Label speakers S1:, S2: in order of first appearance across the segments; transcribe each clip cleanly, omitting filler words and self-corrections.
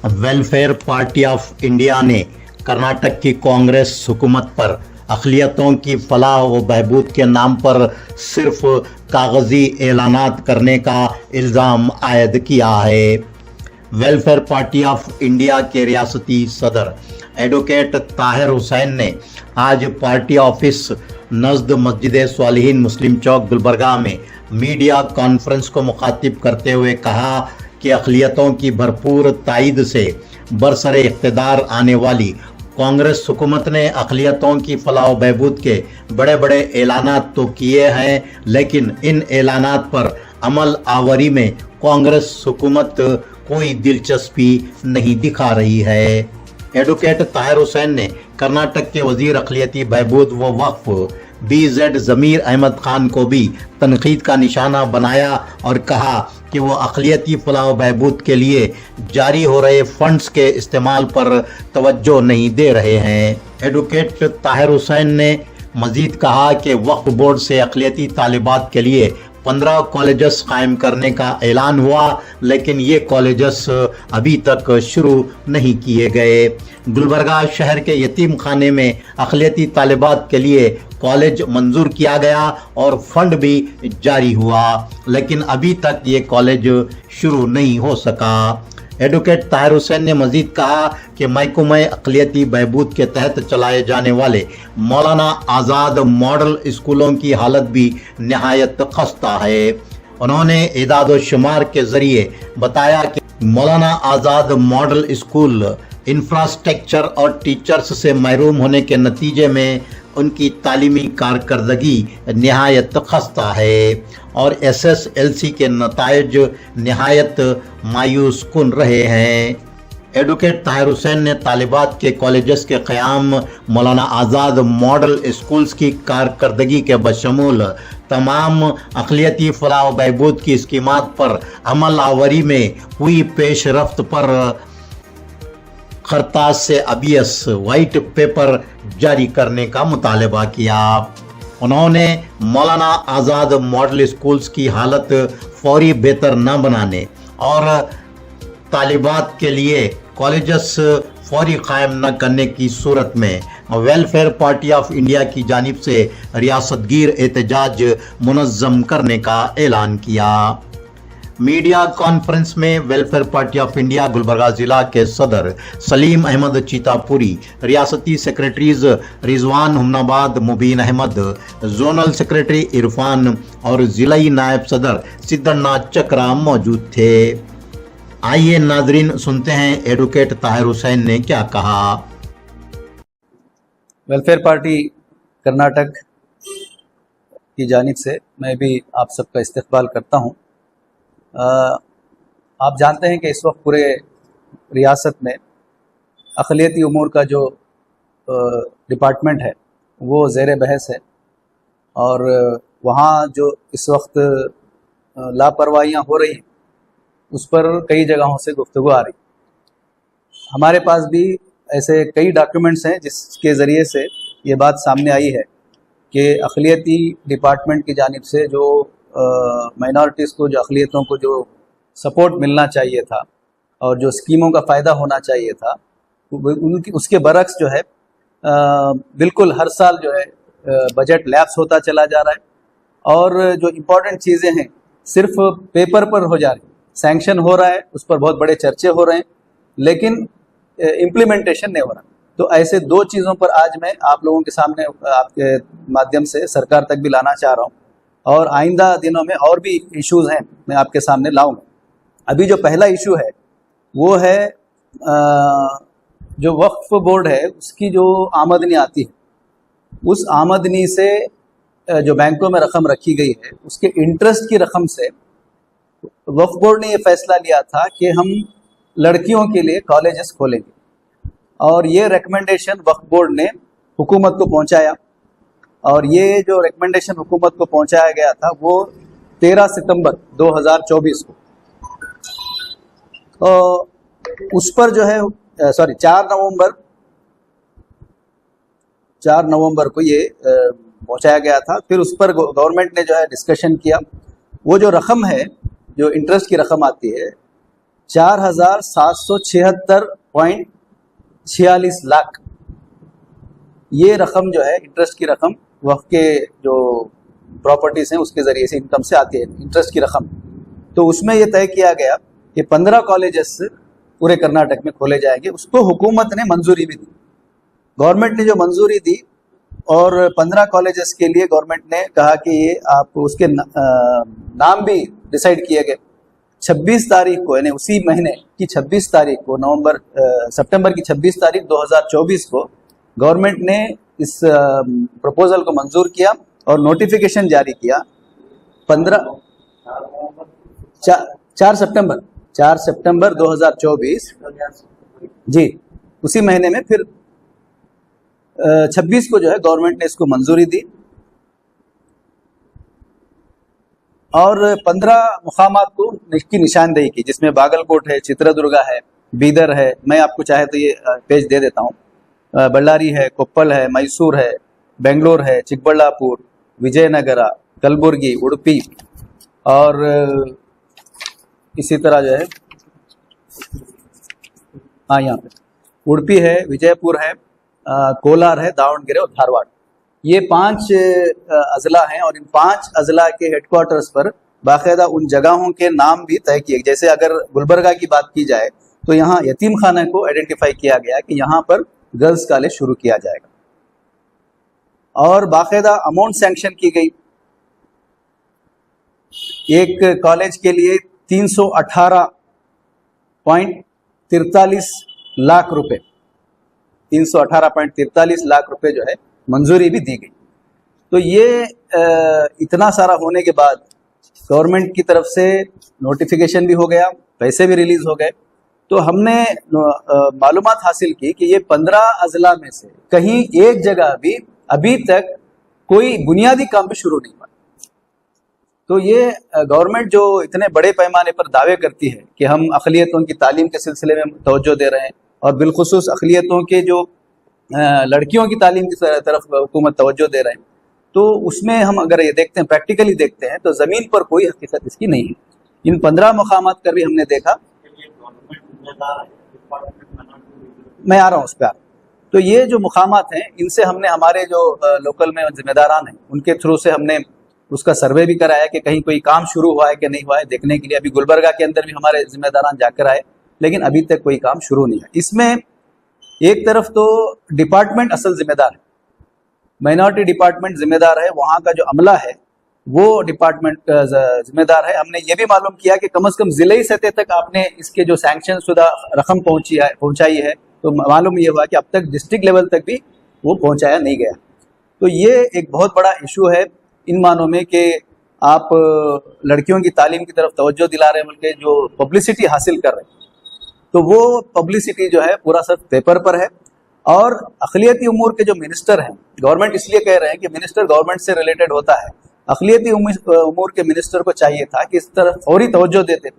S1: Welfare party of India ने कर्नाटक की कांग्रेस हुकूमत पर अक़लियतों की फलाह व बहबूद के नाम पर सिर्फ कागजी ऐलानात करने का इल्ज़ाम आयद किया है। वेलफेयर पार्टी ऑफ इंडिया के रियासती सदर एडवोकेट ताहिर हुसैन ने आज पार्टी ऑफिस नज़द मस्जिद स्वालिहीन मुस्लिम चौक गुलबर्गा में मीडिया कॉन्फ्रेंस को मुखातिब करते हुए कहा कि अक़लियतों की भरपूर तायद से बरसरे इक़्तिदार आने वाली कांग्रेस हुकूमत ने अक़लियतों की फलाह बहबूद के बड़े बड़े ऐलानात तो किए हैं, लेकिन इन ऐलानात पर अमल आवरी में कांग्रेस हुकूमत कोई दिलचस्पी नहीं दिखा रही है। एडवोकेट ताहिर हुसैन ने कर्नाटक के वजीर अक़लियती बहबूद व वक्फ BZ ज़मीर अहमद खान को भी तनकीद का निशाना बनाया और कहा कि वो अक़लियती फलाह बहबूद के लिए जारी हो रहे फंड्स के इस्तेमाल पर तवज्जो नहीं दे रहे हैं। एडवोकेट ताहिर हुसैन ने मज़ीद कहा कि वक्फ बोर्ड से अक़लियती तालिबात के लिए 15 कॉलेजेस कायम करने का ऐलान हुआ, लेकिन ये कॉलेजेस अभी तक शुरू नहीं किए गए। गुलबर्गा शहर के यतीम खाने में अक़लियती तालिबात के लिए कॉलेज मंजूर किया गया और फंड भी जारी हुआ, लेकिन अभी तक ये कॉलेज शुरू नहीं हो सका। एडवोकेट ताहिर हुसैन ने मज़ीद कहा कि महकमे अक़लियती बहबूद के तहत चलाए जाने वाले मौलाना आज़ाद मॉडल स्कूलों की हालत भी नहायत खस्ता है। उन्होंने इदाद व शुमार के ज़रिए बताया कि मौलाना आज़ाद मॉडल स्कूल इंफ्रास्ट्रक्चर और टीचर्स से महरूम होने के नतीजे में उनकी तालीमी कारकर्दगी नहायत खस्ता है और SSLC के नताइज नहायत मायूस कुन रहे हैं। एडवोकेट ताहिर हुसैन ने तालिबात के कॉलेजेस के क़याम, मौलाना आज़ाद मॉडल स्कूल्स की कारकर्दगी के बशमूल तमाम अक़लियती फलाह बहबूद की स्कीमात पर अमल आवरी में हुई पेशरफ्त पर खरतास से अबियस वाइट पेपर जारी करने का मुतालबा किया। उन्होंने मौलाना आज़ाद मॉडल स्कूल्स की हालत फौरी बेहतर न बनाने और तालिबात के लिए कॉलेजेस फौरी कायम न करने की सूरत में वेलफेयर पार्टी ऑफ इंडिया की जानिब से रियासतगीर एहतजाज मुनज़्ज़म करने का ऐलान किया। मीडिया कॉन्फ्रेंस में welfare party of India Gulbarga ज़िला के सदर सलीम अहमद चीतापुरी, रियासती सेक्रेटरीज रिजवान हुमनाबाद मुबीन अहमद, जोनल सेक्रेटरी इरफान और ज़िलाई नायब सदर सिद्धनाथ चक्रा मौजूद थे। आइए नाजरीन सुनते हैं एडवोकेट ताहिर हुसैन ने क्या कहा।
S2: वेलफेयर पार्टी कर्नाटक की जानिब से मैं भी आप सबका इस्तकबाल करता हूँ। आप जानते हैं कि इस वक्त पूरे रियासत में अक़लियती उमूर का जो डिपार्टमेंट है वो ज़ेर बहस है और वहाँ जो इस वक्त लापरवाहियाँ हो रही हैं उस पर कई जगहों से गुफ्तगू आ रही। हमारे पास भी ऐसे कई डॉक्यूमेंट्स हैं जिसके ज़रिए से ये बात सामने आई है कि अक़लियती डिपार्टमेंट की जानिब से जो माइनॉरिटीज़ को, जो अक़लियतों को जो सपोर्ट मिलना चाहिए था और जो स्कीमों का फ़ायदा होना चाहिए था उनकी उसके बरक्स जो है बिल्कुल हर साल जो है बजट लैप्स होता चला जा रहा है और जो इम्पोर्टेंट चीज़ें हैं सिर्फ पेपर पर हो जा रही, सैंक्शन हो रहा है, उस पर बहुत बड़े चर्चे हो रहे हैं, लेकिन इम्प्लीमेंटेशन नहीं हो रहा। तो ऐसे दो चीज़ों पर आज मैं आप लोगों के सामने आपके माध्यम से सरकार तक भी लाना चाह रहा हूँ और आइंदा दिनों में और भी इश्यूज़ हैं मैं आपके सामने लाऊंगा। अभी जो पहला इशू है वो है जो वक्फ बोर्ड है उसकी जो आमदनी आती है उस आमदनी से जो बैंकों में रकम रखी गई है उसके इंटरेस्ट की रकम से वक्फ बोर्ड ने ये फैसला लिया था कि हम लड़कियों के लिए कॉलेजेस खोलेंगे और ये रिकमेंडेशन वक्फ बोर्ड ने हुकूमत को पहुंचाया और ये जो रिकमेंडेशन हुकूमत को पहुंचाया गया था वो 13 सितंबर 2024 को उस पर जो है 4 नवंबर को ये पहुंचाया गया था। फिर उस पर गवर्नमेंट ने जो है डिस्कशन किया। वो जो रकम है, जो इंटरेस्ट की रकम आती है 4,776.46 लाख, ये रकम जो है इंटरेस्ट की रकम वक्फ के जो प्रॉपर्टीज हैं उसके जरिए से इनकम से आती है, इंटरेस्ट की रकम। तो उसमें ये तय किया गया कि 15 कॉलेजेस पूरे कर्नाटक में खोले जाएंगे। उसको हुकूमत ने मंजूरी भी दी, गवर्नमेंट ने जो मंजूरी दी, और 15 कॉलेजेस के लिए गवर्नमेंट ने कहा कि ये आप उसके नाम भी डिसाइड किए गए। 26 तारीख को, यानी उसी महीने की 26 तारीख को, सितंबर की 26 तारीख 2024 को गवर्नमेंट ने इस प्रपोजल को मंजूर किया और नोटिफिकेशन जारी किया। 4 सितंबर 2024 जी, उसी महीने में फिर 26 को जो है गवर्नमेंट ने इसको मंजूरी दी और 15 मुकामात को इसकी निशानदेही की, जिसमें बागलकोट है, चित्रदुर्गा है, बीदर है, मैं आपको चाहे तो ये पेज दे देता हूँ, बಳ್ಳारी है, कोप्पल है, मैसूर है, बेंगलोर है, चिकबल्लापुर, विजयनगरा, कलबुर्गी, उडुपी, और इसी तरह जो है यहाँ पे उडुपी है, विजयपुर है, कोलार है, दावणगेरे और धारवाड़। ये 5 अजला हैं और इन 5 अजला के हेडक्वार्टर्स पर बाकायदा उन जगहों के नाम भी तय किए। जैसे अगर गुलबर्गा की बात की जाए तो यहाँ यतीम खाना को आइडेंटिफाई किया गया कि यहाँ पर गर्ल्स कॉलेज शुरू किया जाएगा, और बाकायदा अमाउंट सैंक्शन की गई। एक कॉलेज के लिए 318.43 लाख रुपए, 318.43 लाख रुपए जो है मंजूरी भी दी गई। तो ये इतना सारा होने के बाद गवर्नमेंट की तरफ से नोटिफिकेशन भी हो गया, पैसे भी रिलीज हो गए। तो हमने मालूमात हासिल की कि ये 15 अजला में से कहीं एक जगह भी अभी तक कोई बुनियादी काम भी शुरू नहीं हुआ। तो ये गवर्नमेंट जो इतने बड़े पैमाने पर दावे करती है कि हम अक़लियतों की तालीम के सिलसिले में तवज्जो दे रहे हैं और बिलखुसूस अक़लियतों के जो लड़कियों की तालीम की तरफ हुकूमत तवज्जो दे रहे हैं, तो उसमें हम अगर ये देखते हैं, प्रैक्टिकली देखते हैं, तो ज़मीन पर कोई हकीकत इसकी नहीं है। इन 15 मकामात पर भी हमने देखा, मैं आ रहा हूँ उस पर। तो ये जो मुकामात हैं, इनसे हमने हमारे जो लोकल में जिम्मेदारान हैं उनके थ्रू से हमने उसका सर्वे भी कराया कि कहीं कोई काम शुरू हुआ है कि नहीं हुआ है देखने के लिए। अभी गुलबर्गा के अंदर भी हमारे जिम्मेदारान जाकर आए, लेकिन अभी तक कोई काम शुरू नहीं है। इसमें एक तरफ तो डिपार्टमेंट असल जिम्मेदार है, माइनॉरिटी डिपार्टमेंट जिम्मेदार है, वहाँ का जो अमला है वो डिपार्टमेंट जिम्मेदार है। हमने ये भी मालूम किया कि कम से कम जिले सतह तक आपने इसके जो सैंक्शन शुदा रकम पहुंचाई है, तो मालूम ये हुआ कि अब तक डिस्ट्रिक्ट लेवल तक भी वो पहुंचाया नहीं गया। तो ये एक बहुत बड़ा इशू है इन मानों में कि आप लड़कियों की तालीम की तरफ तवज्जो दिला रहे हैं, बल्कि जो पब्लिसिटी हासिल कर रहे हैं, तो वो पब्लिसिटी जो है पूरा सिर्फ पेपर पर है। और अक़लियती उमूर के जो मिनिस्टर हैं, गवर्नमेंट इसलिए कह रहे हैं कि मिनिस्टर गवर्नमेंट से रिलेटेड होता है, अक़लियती उमूर के मिनिस्टर को चाहिए था कि इस तरफ फौरी तवज्जो देते।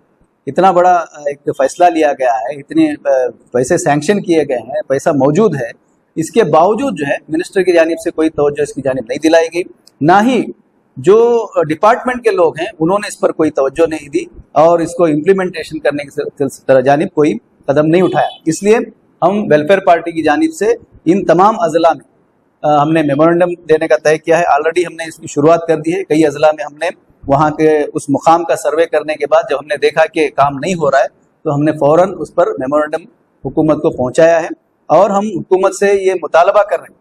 S2: इतना बड़ा एक फैसला लिया गया है, इतने पैसे सैंक्शन किए गए हैं, पैसा मौजूद है, इसके बावजूद जो है मिनिस्टर की जानिब से कोई तवज्जो इसकी जानिब नहीं दिलाई गई, ना ही जो डिपार्टमेंट के लोग हैं उन्होंने इस पर कोई तवज्जो नहीं दी और इसको इम्प्लीमेंटेशन करने की जानिब कोई कदम नहीं उठाया। इसलिए हम वेलफेयर पार्टी की जानिब से इन तमाम अजला में हमने मेमोरेंडम देने का तय किया है। ऑलरेडी हमने इसकी शुरुआत कर दी है। कई अजला में हमने वहाँ के उस मुकाम का सर्वे करने के बाद जब हमने देखा कि काम नहीं हो रहा है, तो हमने फ़ौरन उस पर मेमोरेंडम हुकूमत को पहुँचाया है और हम हुकूमत से ये मुतालबा कर रहे हैं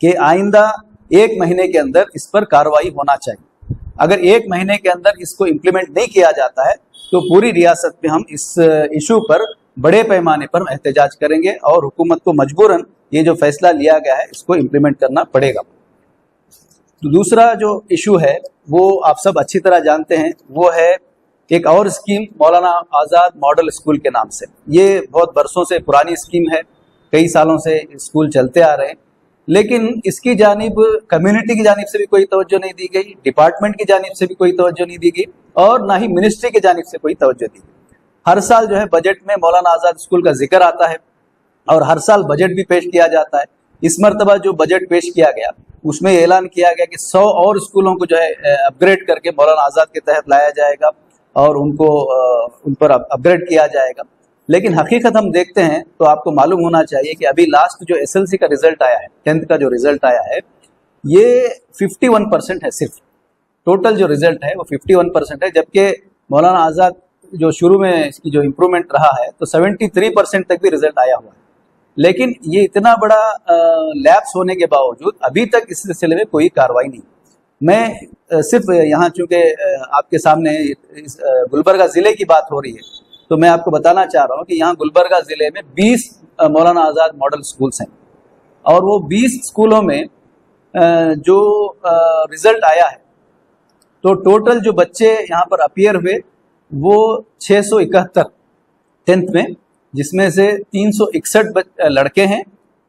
S2: कि आइंदा 1 महीने के अंदर इस पर कार्रवाई होना चाहिए। अगर 1 महीने के अंदर इसको इम्प्लीमेंट नहीं किया जाता है तो पूरी रियासत में हम इस इशू पर बड़े पैमाने पर एहतजाज करेंगे और हुकूमत को मजबूरन ये जो फैसला लिया गया है इसको इम्प्लीमेंट करना पड़ेगा। तो दूसरा जो इशू है वो आप सब अच्छी तरह जानते हैं, वो है एक और स्कीम मौलाना आज़ाद मॉडल स्कूल के नाम से। ये बहुत बरसों से पुरानी स्कीम है, कई सालों से स्कूल चलते आ रहे हैं, लेकिन इसकी जानिब कम्युनिटी की जानिब से भी कोई तवज्जो नहीं दी गई, डिपार्टमेंट की जानिब से भी कोई तवज्जो नहीं दी गई और ना ही मिनिस्ट्री की जानिब से कोई तवज्जो दी गई। हर साल जो है बजट में मौलाना आज़ाद स्कूल का जिक्र आता है और हर साल बजट भी पेश किया जाता है। इस मरतबा जो बजट पेश किया गया उसमें ऐलान किया गया कि 100 और स्कूलों को जो है अपग्रेड करके मौलाना आज़ाद के तहत लाया जाएगा और उनको उन पर अपग्रेड किया जाएगा। लेकिन हकीकत हम देखते हैं तो आपको मालूम होना चाहिए कि अभी लास्ट जो एसएलसी का रिजल्ट आया है, 10th का जो रिजल्ट आया है, ये 51% है। सिर्फ टोटल जो रिजल्ट है वो 51% है, जबकि मौलाना आज़ाद जो शुरू में इसकी जो इम्प्रूवमेंट रहा है तो 73% तक भी रिजल्ट आया हुआ है। लेकिन ये इतना बड़ा लैप्स होने के बावजूद अभी तक इस सिलसिले में कोई कार्रवाई नहीं। मैं सिर्फ यहाँ चूंकि आपके सामने इस गुलबर्गा ज़िले की बात हो रही है तो मैं आपको बताना चाह रहा हूँ कि यहाँ गुलबर्गा ज़िले में 20 मौलाना आज़ाद मॉडल स्कूल्स हैं और वो 20 स्कूलों में जो रिजल्ट आया है तो टोटल जो बच्चे यहाँ पर अपीयर हुए वो 671 10th में, जिसमें से 361 लड़के हैं,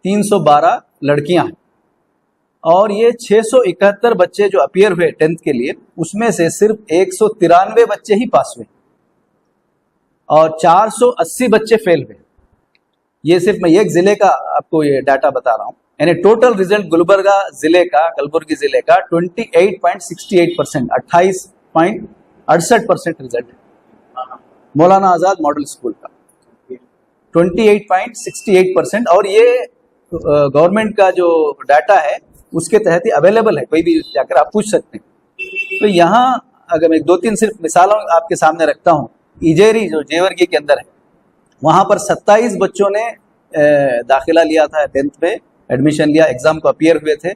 S2: 312 लड़कियां हैं। और ये 671 बच्चे जो अपीयर हुए 10th के लिए, उसमें से सिर्फ 193 बच्चे ही पास हुए और 480 बच्चे फेल हुए। ये सिर्फ मैं एक जिले का आपको ये डाटा बता रहा हूँ। यानी टोटल रिजल्ट गुलबर्गा जिले का, कलबुर्गी जिले का 28.68%, 28.68% रिजल्ट है मौलाना आज़ाद मॉडल स्कूल का, 28.68%। और ये गवर्नमेंट का जो डाटा है उसके तहत ही अवेलेबल है, कोई भी जाकर आप पूछ सकते हैं। तो यहाँ अगर मैं 2-3 सिर्फ मिसालों आपके सामने रखता हूँ, इजेरी जो जेवर्गी के अंदर है, वहाँ पर 27 बच्चों ने दाखिला लिया था 10th में, एडमिशन लिया, एग्जाम को अपीयर हुए थे,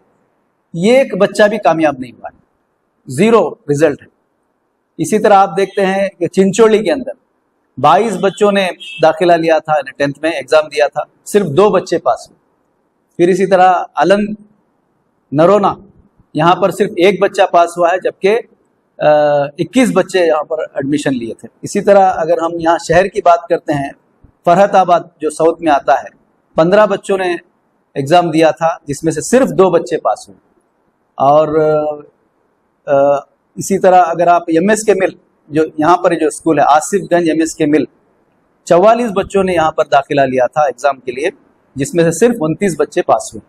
S2: ये एक बच्चा भी कामयाब नहीं हुआ, 0 रिजल्ट है। इसी तरह आप देखते हैं कि चिंचोली के अंदर 22 बच्चों ने दाखिला लिया था 10th में, एग्जाम दिया था, सिर्फ 2 बच्चे पास हुए। फिर इसी तरह अलंग नरोना, यहाँ पर सिर्फ 1 बच्चा पास हुआ है, जबकि 21 बच्चे यहाँ पर एडमिशन लिए थे। इसी तरह अगर हम यहाँ शहर की बात करते हैं, फरहताबाद जो साउथ में आता है, 15 बच्चों ने एग्जाम दिया था, जिसमें से सिर्फ 2 बच्चे पास हुए। और इसी तरह अगर आप एमएस के मिल, जो यहाँ पर जो स्कूल है आसिफगंज एमएस के मिल, 44 बच्चों ने यहाँ पर दाखिला लिया था एग्जाम के लिए, जिसमें से सिर्फ 29 बच्चे पास हुए।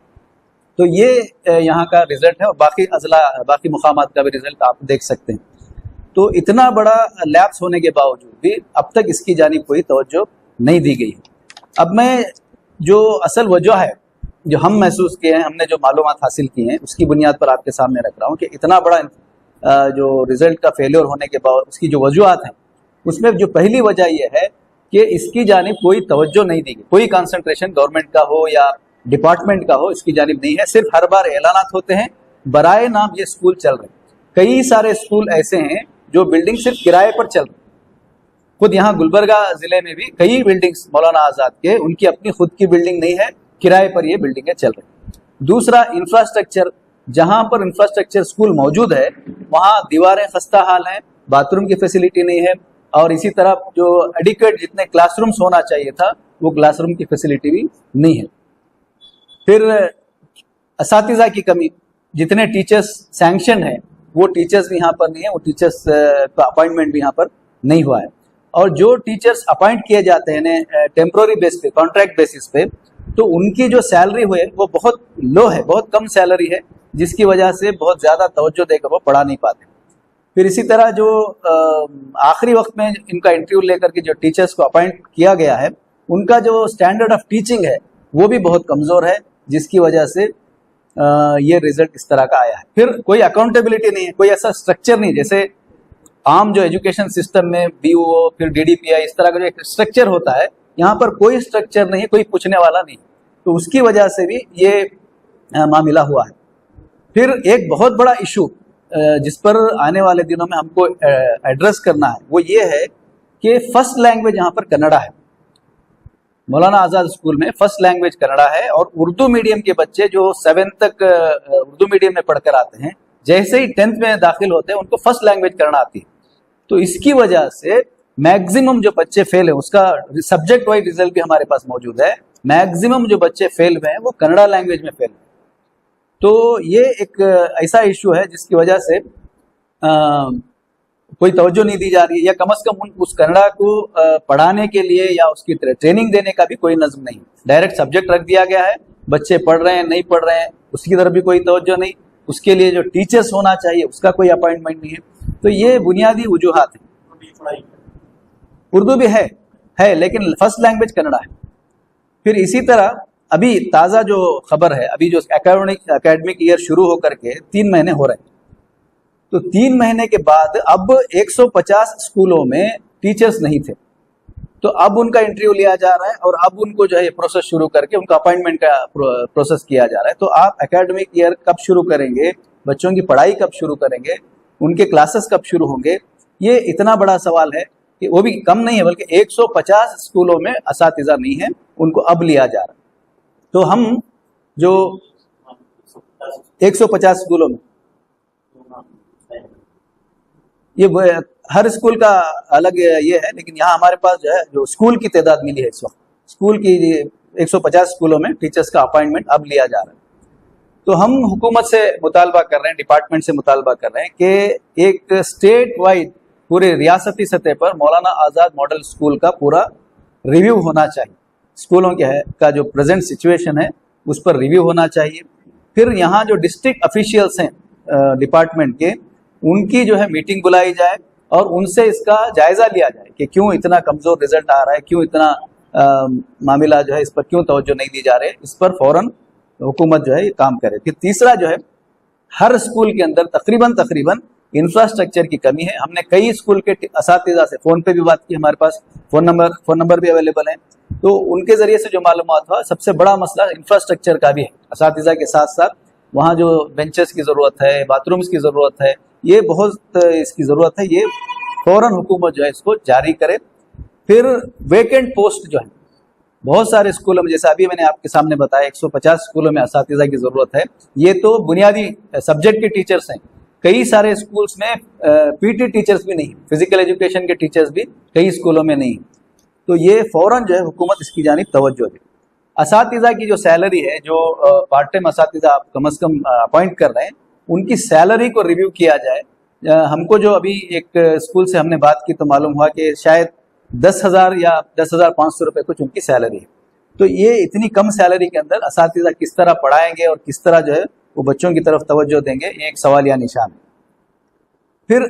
S2: तो ये यहाँ का रिजल्ट है और बाकी अजला, बाकी मुकामात का भी रिजल्ट आप देख सकते हैं। तो इतना बड़ा लैप्स होने के बावजूद भी अब तक इसकी जानिब कोई तवज्जो नहीं दी गई है। अब मैं जो असल वजह है जो हम महसूस किए हैं, हमने जो मालूमात हासिल की हैं, उसकी बुनियाद पर आपके सामने रख रहा हूँ कि इतना बड़ा जो रिजल्ट का फेलियर होने के बाद उसकी जो वजूहत हैं, उसमें जो पहली वजह यह है कि इसकी जानिब कोई तवज्जो नहीं दी गई, कोई कंसंट्रेशन गवर्नमेंट का हो या डिपार्टमेंट का हो, इसकी जानिब नहीं है। सिर्फ हर बार ऐलानात होते हैं, बराए नाम ये स्कूल चल रहे हैं। कई सारे स्कूल ऐसे हैं जो बिल्डिंग सिर्फ किराए पर चल रही। खुद यहाँ गुलबर्गा जिले में भी कई बिल्डिंग्स मौलाना आज़ाद के, उनकी अपनी खुद की बिल्डिंग नहीं है, किराए पर ये बिल्डिंगें चल रही। दूसरा, इंफ्रास्ट्रक्चर, जहाँ पर इंफ्रास्ट्रक्चर स्कूल मौजूद है वहाँ दीवारें खस्ता हाल हैं, बाथरूम की फैसिलिटी नहीं है, और इसी तरह जो एडिक्वेट जितने क्लासरूम्स होना चाहिए था वो क्लासरूम की फैसिलिटी भी नहीं है। फिर असातिज़ा की कमी, जितने टीचर्स सैंक्शन है वो टीचर्स भी यहाँ पर नहीं है, वो टीचर्स का अपॉइंटमेंट भी यहाँ पर नहीं हुआ है। और जो टीचर्स अपॉइंट किए जाते हैं टेम्प्रोरी बेस पे, कॉन्ट्रैक्ट बेसिस पे, तो उनकी जो सैलरी हुए वो बहुत लो है, बहुत कम सैलरी है, जिसकी वजह से बहुत ज़्यादा तवज्जो देकर वो पढ़ा नहीं पाते। फिर इसी तरह जो आखिरी वक्त में इनका इंटरव्यू लेकर के जो टीचर्स को अपॉइंट किया गया है, उनका जो स्टैंडर्ड ऑफ टीचिंग है वो भी बहुत कमज़ोर है, जिसकी वजह से ये रिजल्ट इस तरह का आया है। फिर कोई अकाउंटेबिलिटी नहीं है, कोई ऐसा स्ट्रक्चर नहीं, जैसे आम जो एजुकेशन सिस्टम में बीओ फिर डीडीपीआई इस तरह का जो एक स्ट्रक्चर होता है, यहाँ पर कोई स्ट्रक्चर नहीं, कोई पूछने वाला नहीं, तो उसकी वजह से भी ये मामला हुआ है। फिर एक बहुत बड़ा इशू जिस पर आने वाले दिनों में हमको एड्रेस करना है वो ये है कि फर्स्ट लैंग्वेज यहाँ पर कन्नड़ा है। मौलाना आज़ाद स्कूल में फर्स्ट लैंग्वेज कन्नड़ा है और उर्दू मीडियम के बच्चे जो 7th तक उर्दू मीडियम में पढ़कर आते हैं, जैसे ही 10th में दाखिल होते हैं उनको फर्स्ट लैंग्वेज कन्नड़ा आती है। तो इसकी वजह से मैक्सिमम जो बच्चे फेल है, उसका सब्जेक्ट वाइज रिजल्ट भी हमारे पास मौजूद है, मैक्सिमम जो बच्चे फेल हुए हैं वो कन्नड़ा लैंग्वेज में फेल हुए। तो ये एक ऐसा इशू है जिसकी वजह से कोई तवज्जो नहीं दी जा रही है, या कम से कम उस कन्नड़ा को पढ़ाने के लिए या उसकी ट्रेनिंग देने का भी कोई नज़म नहीं। डायरेक्ट सब्जेक्ट रख दिया गया है, बच्चे पढ़ रहे हैं नहीं पढ़ रहे हैं उसकी तरफ भी कोई तवज्जो नहीं, उसके लिए जो टीचर्स होना चाहिए उसका कोई अपॉइंटमेंट नहीं है। तो ये बुनियादी वजूहात है। उर्दू भी है लेकिन फर्स्ट लैंग्वेज कन्नड़ा है। फिर इसी तरह अभी ताज़ा जो खबर है, अभी जो एकेडमिक ईयर शुरू होकर के 3 महीने हो रहे हैं, तो 3 महीने के बाद अब 150 स्कूलों में टीचर्स नहीं थे, तो अब उनका इंटरव्यू लिया जा रहा है और अब उनको जो है प्रोसेस शुरू करके उनका अपॉइंटमेंट का प्रोसेस किया जा रहा है। तो आप एकेडमिक ईयर कब शुरू करेंगे, बच्चों की पढ़ाई कब शुरू करेंगे, उनके क्लासेस कब शुरू होंगे, ये इतना बड़ा सवाल है कि वो भी कम नहीं है, बल्कि 150 स्कूलों में असातिज़ा नहीं है, उनको अब लिया जा रहा है। तो हम जो 150 स्कूलों में, ये हर स्कूल का अलग ये है, लेकिन यहाँ हमारे पास जो है जो स्कूल की तादाद मिली है इस वक्त, स्कूल की 150 स्कूलों में टीचर्स का अपॉइंटमेंट अब लिया जा रहा है। तो हम हुकूमत से मुतालबा कर रहे हैं, डिपार्टमेंट से मुतालबा कर रहे हैं कि एक स्टेट वाइड पूरे रियासती सतह पर मौलाना आज़ाद मॉडल स्कूल का पूरा रिव्यू होना चाहिए। स्कूलों के का जो प्रेजेंट सिचुएशन है उस पर रिव्यू होना चाहिए। फिर यहाँ जो डिस्ट्रिक्ट ऑफिशियल्स हैं डिपार्टमेंट के, उनकी जो है मीटिंग बुलाई जाए और उनसे इसका जायजा लिया जाए कि क्यों इतना कमजोर रिजल्ट आ रहा है, क्यों इतना मामला जो है इस पर क्यों तवज्जो नहीं दी जा रही है, इस पर फौरन हुकूमत जो है ये काम करे। फिर तीसरा जो है, हर स्कूल के अंदर तकरीबन इंफ्रास्ट्रक्चर की कमी है। हमने कई स्कूल के असातिज़ा से फ़ोन पे भी बात की, हमारे पास फ़ोन नंबर भी अवेलेबल है, तो उनके ज़रिए से जो मालूमात हुआ, सबसे बड़ा मसला इंफ्रास्ट्रक्चर का भी है। असातिज़ा के साथ साथ वहाँ जो बेंचेस की ज़रूरत है, बाथरूम्स की ज़रूरत है, ये बहुत इसकी ज़रूरत है, ये फ़ौरन हुकूमत जो है इसको जारी करे। फिर वेकेंट पोस्ट जो है बहुत सारे स्कूलों में, जैसे अभी मैंने आपके सामने बताया 150 स्कूलों में असातिज़ा की ज़रूरत है। ये तो बुनियादी सब्जेक्ट के टीचर्स हैं, कई सारे स्कूल्स में पीटी टीचर्स भी नहीं, फिजिकल एजुकेशन के टीचर्स भी कई स्कूलों में नहीं। तो ये फ़ौरन जो है हुकूमत इसकी जानिब तवज्जो दे। असातिज़ा की जो सैलरी है, जो पार्ट टाइम असातिज़ा आप कम अज़ कम अपॉइंट कर रहे हैं, उनकी सैलरी को रिव्यू किया जाए। हमको जो अभी एक स्कूल से हमने बात की तो मालूम हुआ कि शायद 10,000 या 10,500 रुपये कुछ उनकी सैलरी है। तो ये इतनी कम सैलरी के अंदर असातिज़ा किस तरह पढ़ाएंगे और किस तरह जो है वो बच्चों की तरफ तवज्जो देंगे, ये एक सवाल या निशान है। फिर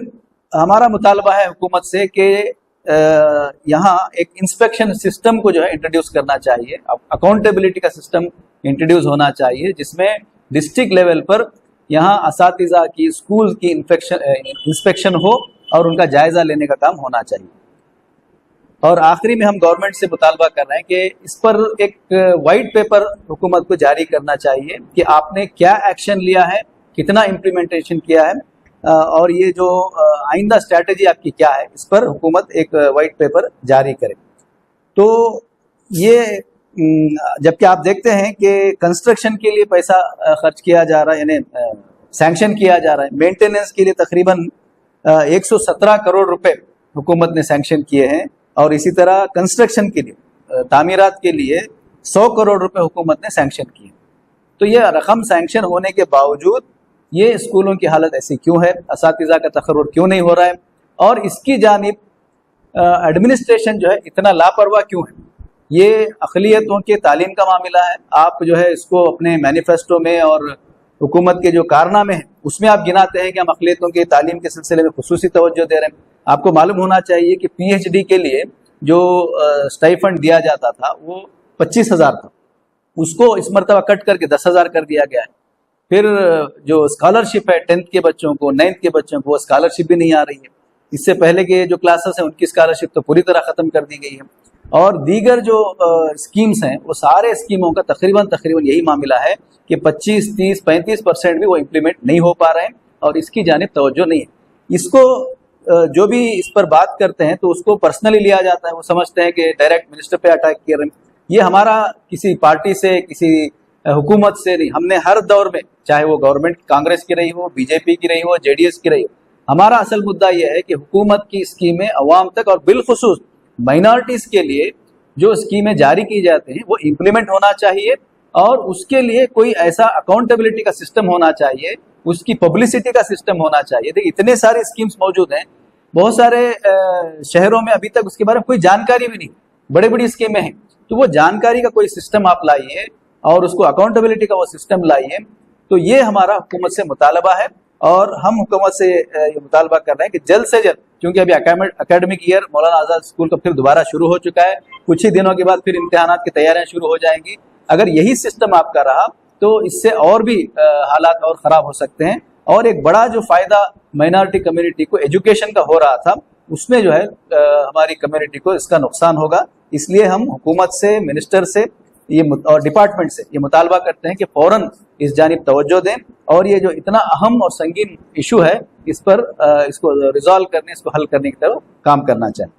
S2: हमारा मुतालबा है हुकूमत से कि यहाँ एक इंस्पेक्शन सिस्टम को जो है इंट्रोड्यूस करना चाहिए, अकाउंटेबिलिटी का सिस्टम इंट्रोड्यूस होना चाहिए, जिसमें डिस्ट्रिक्ट लेवल पर यहाँ असातिज़ा की स्कूल की इंस्पेक्शन हो और उनका जायज़ा लेने का काम होना चाहिए। और आखिरी में हम गवर्नमेंट से मुतालबा कर रहे हैं कि इस पर एक वाइट पेपर हुकूमत को जारी करना चाहिए कि आपने क्या एक्शन लिया है, कितना इम्प्लीमेंटेशन किया है, और ये जो आइंदा स्ट्रैटेजी आपकी क्या है, इस पर हुकूमत एक वाइट पेपर जारी करे। तो ये जबकि आप देखते हैं कि कंस्ट्रक्शन के लिए पैसा खर्च किया जा रहा है, यानी सैंक्शन किया जा रहा है, मेंटेनेंस के लिए तकरीबन 117 करोड़ रुपए हुकूमत ने सैंक्शन किए हैं, और इसी तरह कंस्ट्रक्शन के लिए, तामीरात के लिए 100 करोड़ रुपए हुकूमत ने सैंक्शन किए। तो ये रकम सैंक्शन होने के बावजूद ये स्कूलों की हालत ऐसी क्यों है, असातिज़ा का तखर्रुर क्यों नहीं हो रहा है, और इसकी जानिब एडमिनिस्ट्रेशन जो है इतना लापरवाह क्यों है। ये अक़लियतों के तालीम का मामला है। आप जो है इसको अपने मैनिफेस्टो में और हुकूमत के जो कारनामे हैं उसमें आप गिनाते हैं कि हम अक़लियतों के तालीम के सिलसिले में खुसूसी तवज्जो दे रहे हैं। आपको मालूम होना चाहिए कि PhD के लिए जो स्टाइफंड दिया जाता था वो 25,000 था, उसको इस मरतबा कट करके 10,000 कर दिया गया है। फिर जो स्कॉलरशिप है 10th के बच्चों को, 9th के बच्चों को, वो स्कॉलरशिप भी नहीं आ रही है। इससे पहले के जो क्लासेस हैं उनकी स्कॉलरशिप तो पूरी तरह ख़त्म कर दी गई है। और दीगर जो स्कीम्स हैं वो सारे स्कीमों का तकरीबन यही मामला है कि 25, 30, 35% भी वो इम्प्लीमेंट नहीं हो पा रहे हैं और इसकी जानिब तवज्जो नहीं है। इसको जो भी इस पर बात करते हैं तो उसको पर्सनली लिया जाता है, वो समझते हैं कि डायरेक्ट मिनिस्टर पे अटैक कर रहे हैं। ये हमारा किसी पार्टी से, किसी हुकूमत से नहीं, हमने हर दौर में, चाहे वो गवर्नमेंट कांग्रेस की रही हो, BJP की रही हो, JDS की रही हो, हमारा असल मुद्दा यह है कि हुकूमत की स्कीमें अवाम तक और बिलखुसूस माइनॉरिटीज़ के लिए जो स्कीमें जारी की जाती हैं वो इम्प्लीमेंट होना चाहिए, और उसके लिए कोई ऐसा अकाउंटेबिलिटी का सिस्टम होना चाहिए, उसकी पब्लिसिटी का सिस्टम होना चाहिए। देखिए इतने सारे स्कीम्स मौजूद हैं, बहुत सारे शहरों में अभी तक उसके बारे में कोई जानकारी भी नहीं, बड़ी बड़ी स्कीमें हैं। तो वो जानकारी का कोई सिस्टम आप लाइए और उसको अकाउंटेबिलिटी का वो सिस्टम लाइए। तो ये हमारा हुकूमत से मुतालबा है, और हम हुकूमत से ये मुतालबा कर रहे हैं कि जल्द से जल्द क्योंकि अभी एकेडमिक ईयर मौलाना आज़ाद स्कूल का फिर दोबारा शुरू हो चुका है। कुछ ही दिनों के बाद फिर इम्तिहानात की तैयारियां शुरू हो जाएंगी। अगर यही सिस्टम आपका रहा तो इससे और भी हालात और ख़राब हो सकते हैं। और एक बड़ा जो फ़ायदा माइनॉरिटी कम्युनिटी को एजुकेशन का हो रहा था, उसमें जो है हमारी कम्युनिटी को इसका नुकसान होगा। इसलिए हम हुकूमत से, मिनिस्टर से और डिपार्टमेंट से ये मुतालबा करते हैं कि फ़ौरन इस जानिब तवज्जो दें और ये जो इतना अहम और संगीन इशू है, इस पर इसको रिजॉल्व करने, इसको हल करने की तरफ काम करना चाहिए।